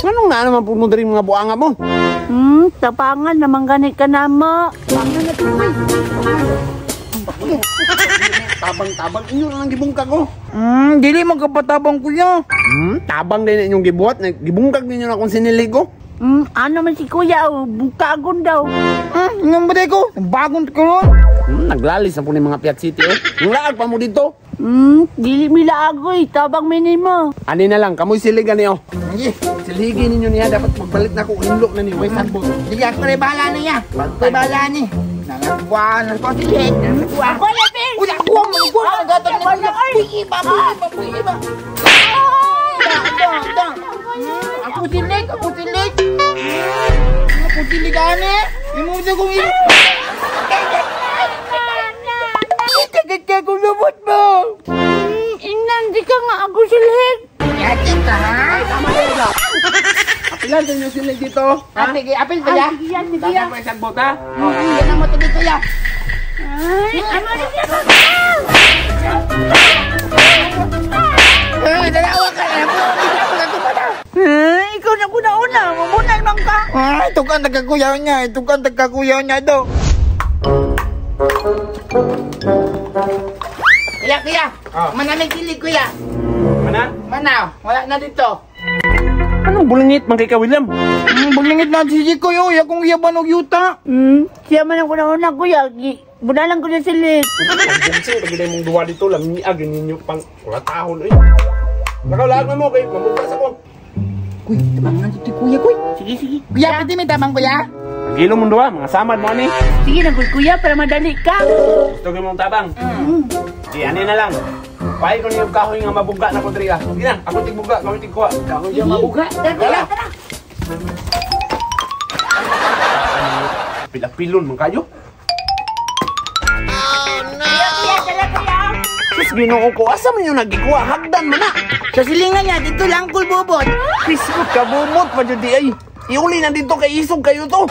Anong na naman po mo dari mga buanga mo? Tapangan naman ganit ka na mo. Tapangan na tuloy. Tabang-tabang inyo lang gibungkag ko. Dili man kapatabang kuya. Tabang din inyong gibuhat. Gibungkag ninyo na kung sinilig ko. Ano man si kuya, bukagon daw. Nga ba ko? Bagong ko ron. Naglalis na po ni mga Piat City oh. Yung laag pa mo dito. Dili mila agoy, tabang minimo. Ani na lang, kamoy siligan niyo. Siligi ninyo niya, dapat magbalik na ko. Unlok na ni Way Sanbot. Sige, ako rin bahala niya. Ako rin bahala ni. Nangagwa na ko silik. Ako na, Ping! Uy, ako ang mga gatag na mga iba. Ako silik. Ako silik ane. Imusa kong ilo. Kaya kong lubot mo. Inan, di ka nga ako silig. Yakin ka ha? Tama na yun. Apilan sa inyo silig dito. Sige, apil pa ya. Sige yan. Tama Way Sanbot ha. Yan ang mo dito ya. Ay, ano na siya ka? Dalawa ka na. Ikaw na kuna-una. Mamunay man ka. Ito ka ang tagakuyaw niya do. Kuya. Manamig silig kuya. Mana? Wala na dito. Anong bulingit man kay ka, William? Bulingit na si Jikoy, oy. Akong iyaban og yuta. Siya man ang kuna-una, kuya. Bunalang ko na silig. Bumsing, pagkita mong duwa dito, lamiag, ninyo pang kulatahon, eh. Nakaulaan mo, kay mabukas ako. Kuy, tabangan dito kuya, kuy. Sige. Kuya, pati may tabang kuya. Pagilo mong duwa, mga samad mo, ani. Sige na, kuya, para madali ka. Gusto ko mong tabang. Di, ani na lang. Pahay ko niyo kahoy nga mabuga na ko diri ah. Sige na, ako tigbuga, kami tigkuha. Kahoy niya mabuga. Tara. Pilapilon man kayo. Kuya. Sus, ginoo ko. Asa man yung nagikuha? Hagdan man na. Sa silingan niya, dito lang kulbubot. Piskot ka, bumot pa dyan di ay. Iuli na dito kay isog kayo to.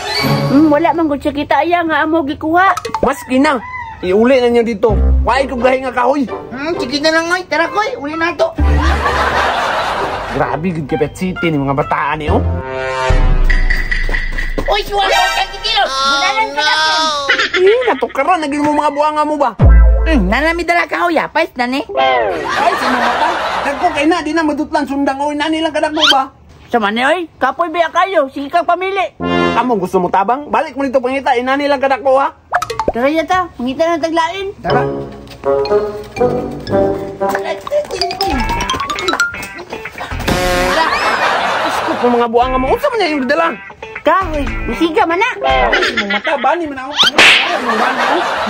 Wala man gud siya kita iya nga amo gikuha. Maski na. Iuli na niyo dito. Why ko gahi nga kahoy? Sige na lang, oy. Tara, koy. Uli na to. Grabe, good ka Pet City ni mga bataan eh, oh. Uy, wala ko kang kikilo. Bunalan ka natin. Natukaran. Naging mo mga buwanga mo ba? Nanami dala ka, oy. Pais na ni. Ay, sino mata? Nagko kay na. Di na madutlan sundang. Oy, nani lang kanak mo ba? Sama ni oy, kapoy biya kayo. Sige kang pamili. Amo, gusto mo tabang? Balik mo dito pangita. Inani lang kanak mo, ha? Tara yata, mangita na taglain. Tara. Iskot mo mga buwanga mo. Unsa man niya yung dala? Kahoy, musiga man na. Ay, mong mata. Bani man ako.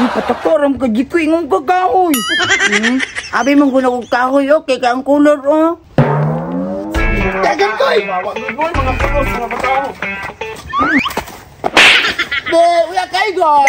Uy, patakoram ka, Jikoy. Ngong kakahoy. Abi mong kung kahoy, okay ka ang kulor, oh. Dagan, koy. Boy, mga pulos, mga batao. Uy, akay, go.